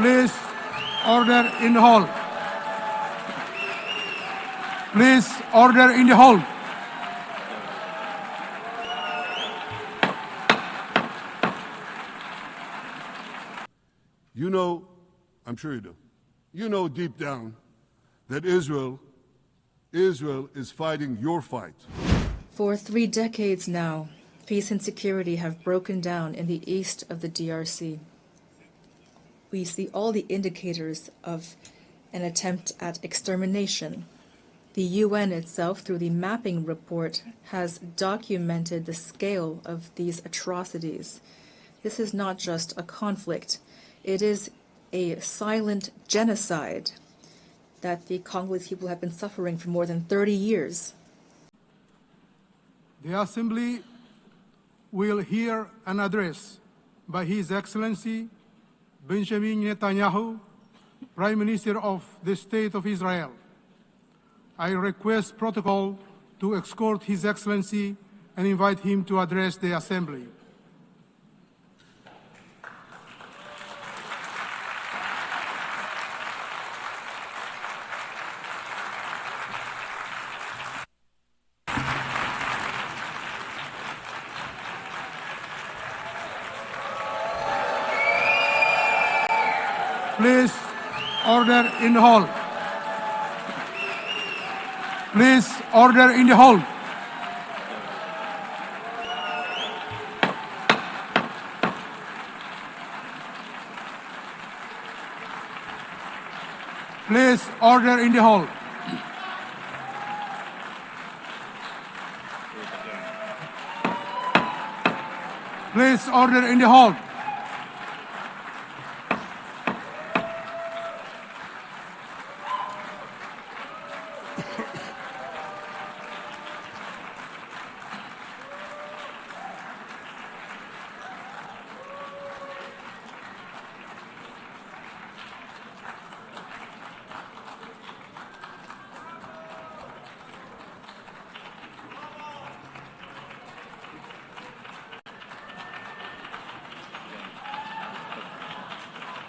Please, order in the hall. Please, order in the hall. You know, I'm sure you do, you know deep down that Israel is fighting your fight. For 3 decades now, peace and security have broken down in the east of the DRC. We see all the indicators of an attempt at extermination. The UN itself, through the mapping report, has documented the scale of these atrocities. This is not just a conflict. It is a silent genocide that the Congolese people have been suffering for more than 30 years. The Assembly will hear an address by His Excellency Benjamin Netanyahu, Prime Minister of the State of Israel. I request protocol to escort His Excellency and invite him to address the Assembly. Please, order in the hall. Please, order in the hall. Please, order in the hall. Please, order in the hall.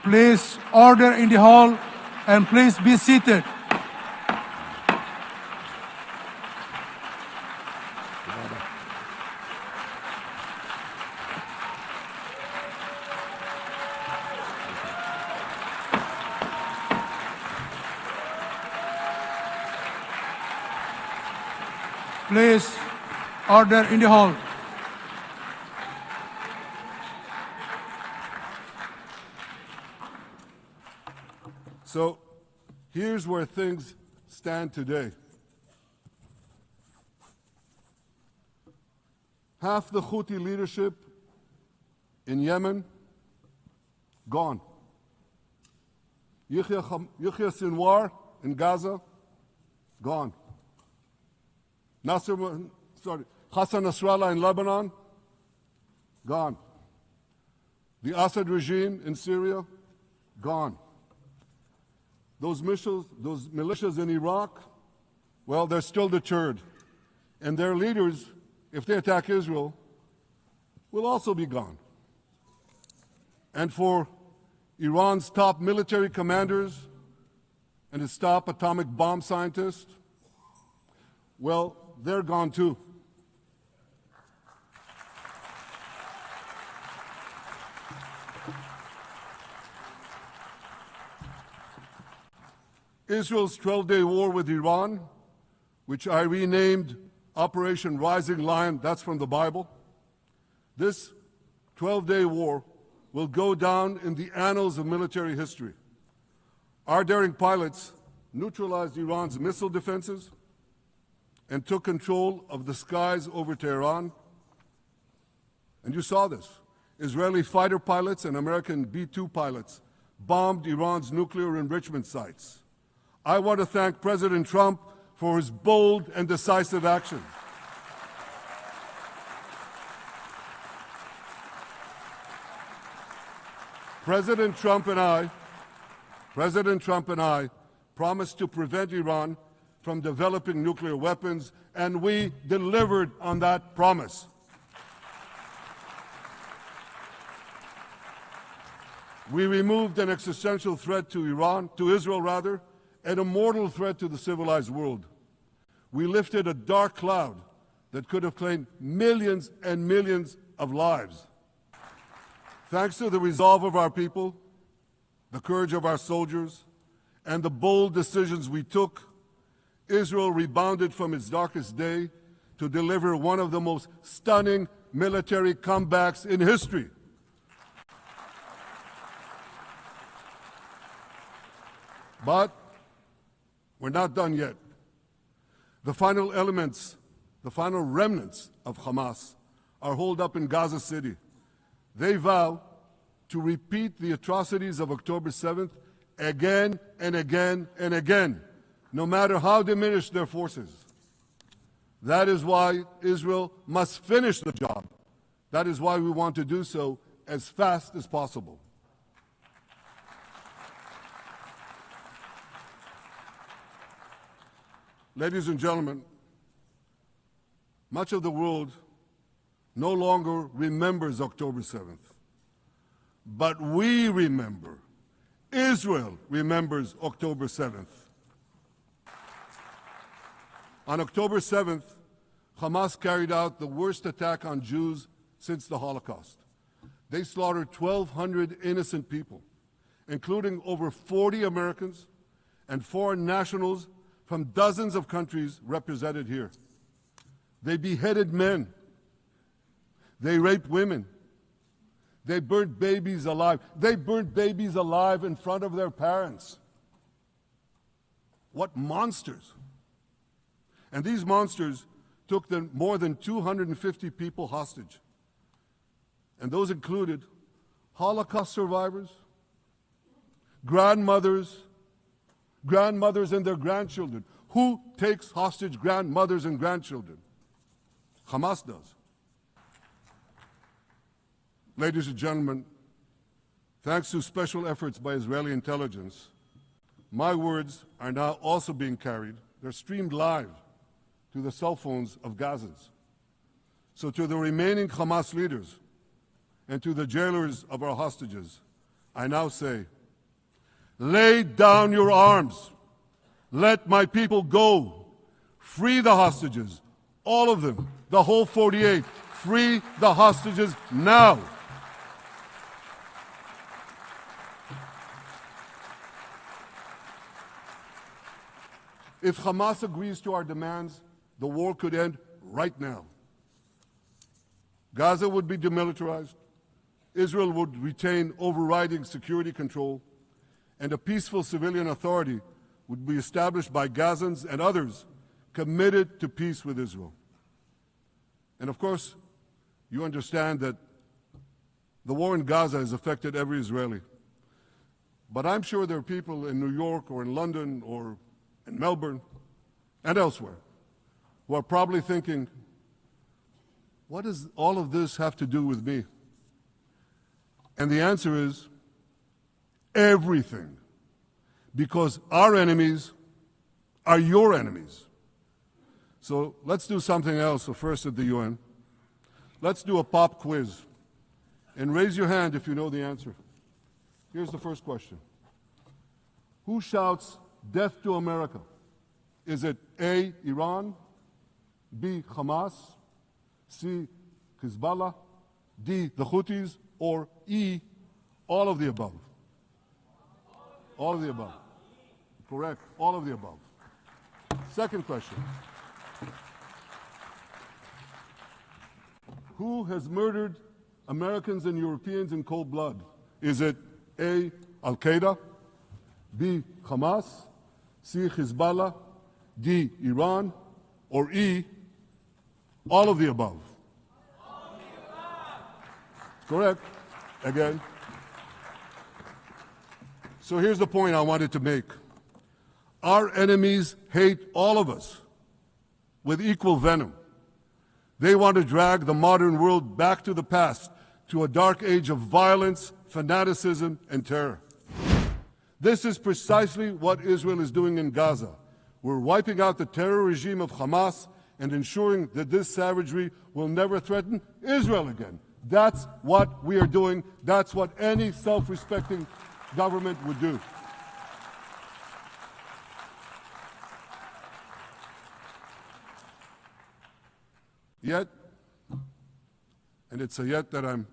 Please order in the hall and please be seated. Please order in the hall. So here's where things stand today. Half the Houthi leadership in Yemen, gone. Yahya Sinwar in Gaza, gone. Hassan Nasrallah in Lebanon, gone. The Assad regime in Syria, gone. Those militias in Iraq, well, they're still deterred. And their leaders, if they attack Israel, will also be gone. And for Iran's top military commanders and its top atomic bomb scientists, well, they're gone too. Israel's 12-day war with Iran, which I renamed Operation Rising Lion, that's from the Bible. This 12-day war will go down in the annals of military history. Our daring pilots neutralized Iran's missile defenses and took control of the skies over Tehran. And you saw this. Israeli fighter pilots and American B-2 pilots bombed Iran's nuclear enrichment sites. I want to thank President Trump for his bold and decisive action. President Trump and I promised to prevent Iran from developing nuclear weapons, and we delivered on that promise. We removed an existential threat to Israel, and a mortal threat to the civilized world. We lifted a dark cloud that could have claimed millions and millions of lives. Thanks to the resolve of our people, the courage of our soldiers, and the bold decisions we took, Israel rebounded from its darkest day to deliver one of the most stunning military comebacks in history. But we're not done yet. The final remnants of Hamas are holed up in Gaza City. They vow to repeat the atrocities of October 7th again and again and again, no matter how diminished their forces. That is why Israel must finish the job. That is why we want to do so as fast as possible. Ladies and gentlemen, much of the world no longer remembers October 7th. But we remember. Israel remembers October 7th. On October 7th, Hamas carried out the worst attack on Jews since the Holocaust. They slaughtered 1,200 innocent people, including over 40 Americans and foreign nationals from dozens of countries represented here. They beheaded men. They raped women. They burnt babies alive. They burnt babies alive in front of their parents. What monsters! And these monsters took more than 250 people hostage. And those included Holocaust survivors, grandmothers and their grandchildren. Who takes hostage grandmothers and grandchildren? Hamas does. Ladies and gentlemen, thanks to special efforts by Israeli intelligence, my words are now also being carried. They're streamed live to the cell phones of Gazans. So to the remaining Hamas leaders and to the jailers of our hostages, I now say, lay down your arms. Let my people go. Free the hostages, all of them, the whole 48. Free the hostages now. If Hamas agrees to our demands, the war could end right now. Gaza would be demilitarized, Israel would retain overriding security control, and a peaceful civilian authority would be established by Gazans and others committed to peace with Israel. And of course, you understand that the war in Gaza has affected every Israeli. But I'm sure there are people in New York or in London or in Melbourne and elsewhere who are probably thinking, what does all of this have to do with me? And the answer is everything. Because our enemies are your enemies. So let's do something else first at the UN. Let's do a pop quiz. And raise your hand if you know the answer. Here's the first question. Who shouts death to America? Is it A, Iran, B, Hamas, C, Hezbollah, D, the Houthis, or E, all of the above? All of the above. Correct. All of the above. Second question. Who has murdered Americans and Europeans in cold blood? Is it A, Al-Qaeda, B, Hamas, C, Hezbollah, D, Iran, or E, all of the above? All of the above. Correct. Again. So here's the point I wanted to make. Our enemies hate all of us with equal venom. They want to drag the modern world back to the past, to a dark age of violence, fanaticism, and terror. This is precisely what Israel is doing in Gaza. We're wiping out the terror regime of Hamas and ensuring that this savagery will never threaten Israel again. That's what we are doing. That's what any self-respecting government would do. Yet, and it's a yet that I'm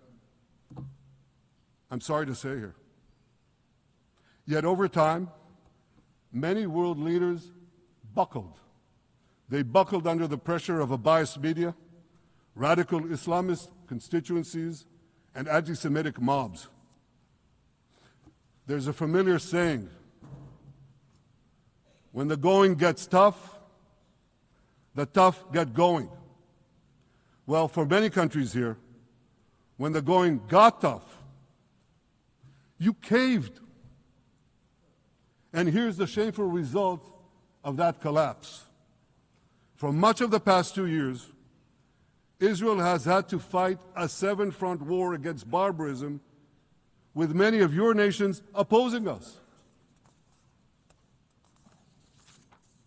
sorry to say here, yet over time, many world leaders buckled. They buckled under the pressure of a biased media, radical Islamist constituencies, and anti-Semitic mobs. There's a familiar saying, when the going gets tough, the tough get going. Well, for many countries here, when the going got tough, you caved. And here's the shameful result of that collapse. For much of the past 2 years, Israel has had to fight a seven-front war against barbarism with many of your nations opposing us.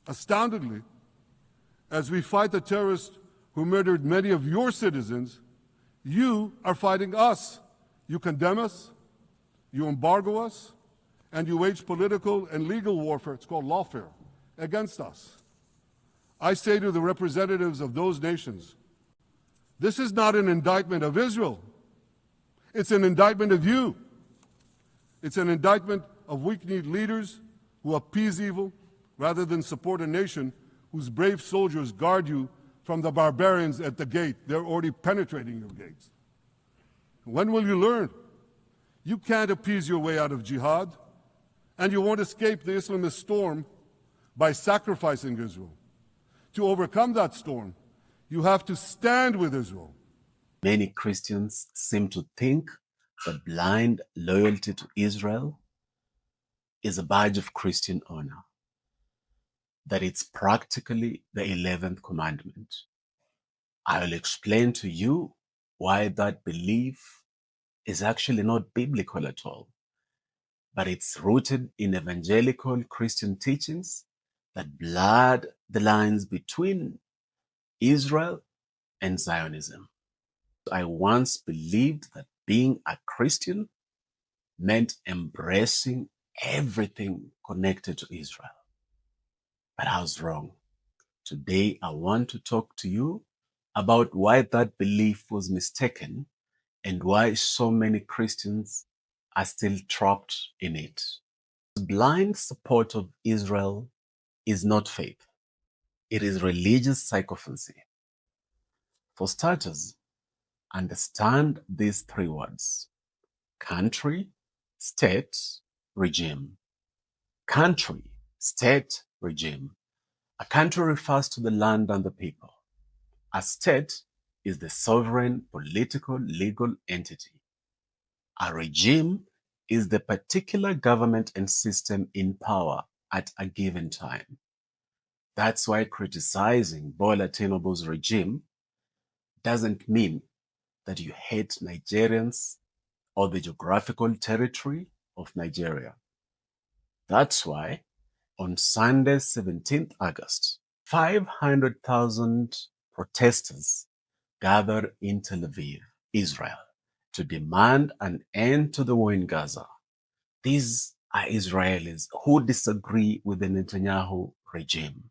Astoundingly, as we fight the terrorists who murdered many of your citizens, you are fighting us. You condemn us, you embargo us, and you wage political and legal warfare, it's called lawfare, against us. I say to the representatives of those nations, this is not an indictment of Israel. It's an indictment of you. It's an indictment of weak-kneed leaders who appease evil rather than support a nation whose brave soldiers guard you from the barbarians at the gate. They're already penetrating your gates. When will you learn? You can't appease your way out of jihad, and you won't escape the Islamist storm by sacrificing Israel. To overcome that storm, you have to stand with Israel. Many Christians seem to think that blind loyalty to Israel is a badge of Christian honor, that it's practically the 11th commandment. I will explain to you why that belief is actually not biblical at all, but it's rooted in evangelical Christian teachings that blurred the lines between Israel and Zionism. I once believed that being a Christian meant embracing everything connected to Israel. But I was wrong. Today, I want to talk to you about why that belief was mistaken and why so many Christians are still trapped in it. Blind support of Israel is not faith. It is religious sycophancy. For starters, understand these three words: country, state, regime. Country, state, regime. A country refers to the land and the people. A state is the sovereign political legal entity. A regime is the particular government and system in power at a given time. That's why criticizing Bola Tinubu's regime doesn't mean that you hate Nigerians or the geographical territory of Nigeria. That's why on Sunday, 17th August, 500,000 protesters gathered in Tel Aviv, Israel, to demand an end to the war in Gaza. These are Israelis who disagree with the Netanyahu regime.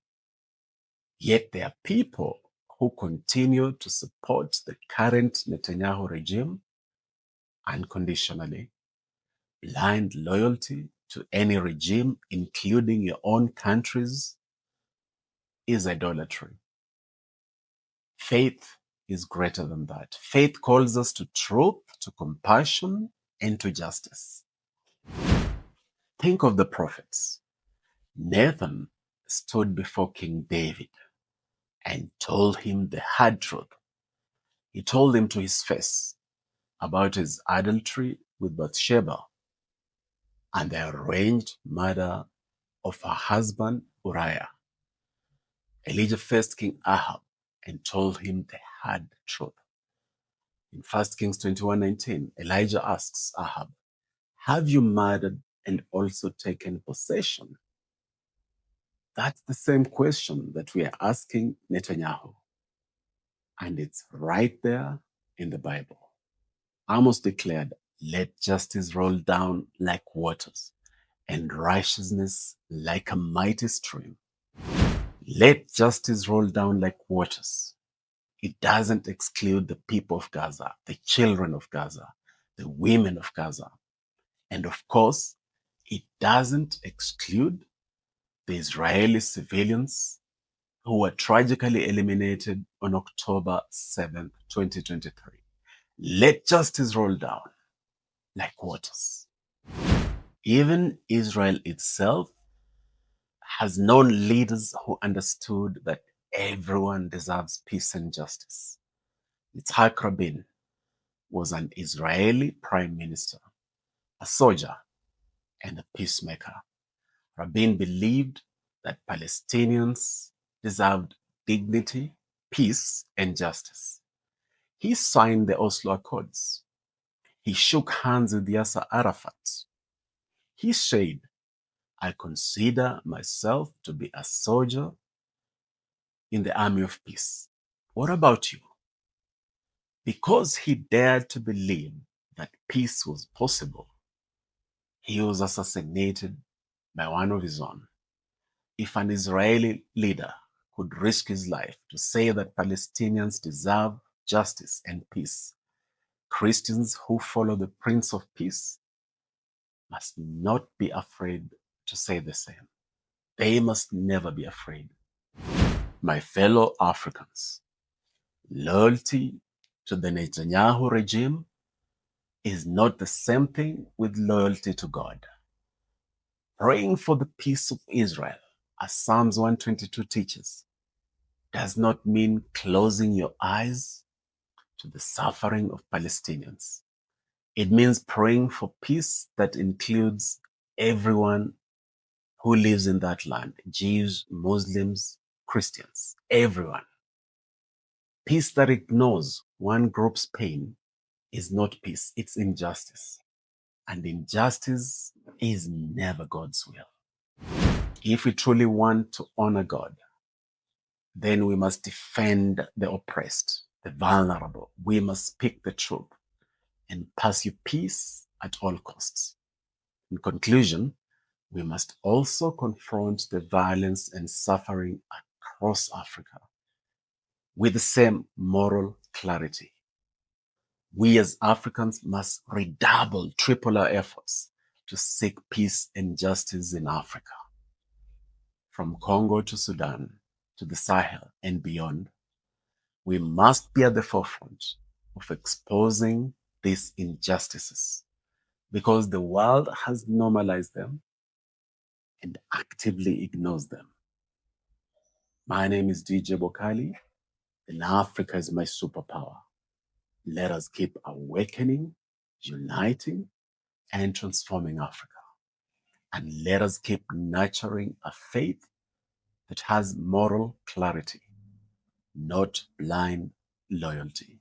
Yet there are people who continue to support the current Netanyahu regime unconditionally. Blind loyalty to any regime, including your own countries, is idolatry. Faith is greater than that. Faith calls us to truth, to compassion, and to justice. Think of the prophets. Nathan stood before King David and told him the hard truth. He told him to his face about his adultery with Bathsheba and the arranged murder of her husband Uriah. Elijah faced King Ahab and told him the hard truth. In 1 Kings 21:19, Elijah asks Ahab, "Have you murdered and also taken possession?" That's the same question that we are asking Netanyahu. And it's right there in the Bible. Amos declared, "Let justice roll down like waters, and righteousness like a mighty stream." Let justice roll down like waters. It doesn't exclude the people of Gaza, the children of Gaza, the women of Gaza. And of course, it doesn't exclude the Israeli civilians who were tragically eliminated on October 7, 2023. Let justice roll down like waters. Even Israel itself has known leaders who understood that everyone deserves peace and justice. Yitzhak Rabin was an Israeli prime minister, a soldier, and a peacemaker. Rabin believed that Palestinians deserved dignity, peace, and justice. He signed the Oslo Accords. He shook hands with Yasser Arafat. He said, "I consider myself to be a soldier in the army of peace." What about you? Because he dared to believe that peace was possible, he was assassinated by one of his own. If an Israeli leader could risk his life to say that Palestinians deserve justice and peace, Christians who follow the Prince of Peace must not be afraid to say the same. They must never be afraid. My fellow Africans, loyalty to the Netanyahu regime is not the same thing with loyalty to God. Praying for the peace of Israel, as Psalms 122 teaches, does not mean closing your eyes to the suffering of Palestinians. It means praying for peace that includes everyone who lives in that land, Jews, Muslims, Christians, everyone. Peace that ignores one group's pain is not peace, it's injustice. And injustice is never God's will. If we truly want to honor God, then we must defend the oppressed, the vulnerable. We must speak the truth and pursue peace at all costs. In conclusion, we must also confront the violence and suffering across Africa with the same moral clarity. We as Africans must redouble, triple our efforts to seek peace and justice in Africa. From Congo to Sudan to the Sahel and beyond, we must be at the forefront of exposing these injustices because the world has normalized them and actively ignores them. My name is DJ Bokali, and Africa is my superpower. Let us keep awakening, uniting, and transforming Africa. And let us keep nurturing a faith that has moral clarity, not blind loyalty.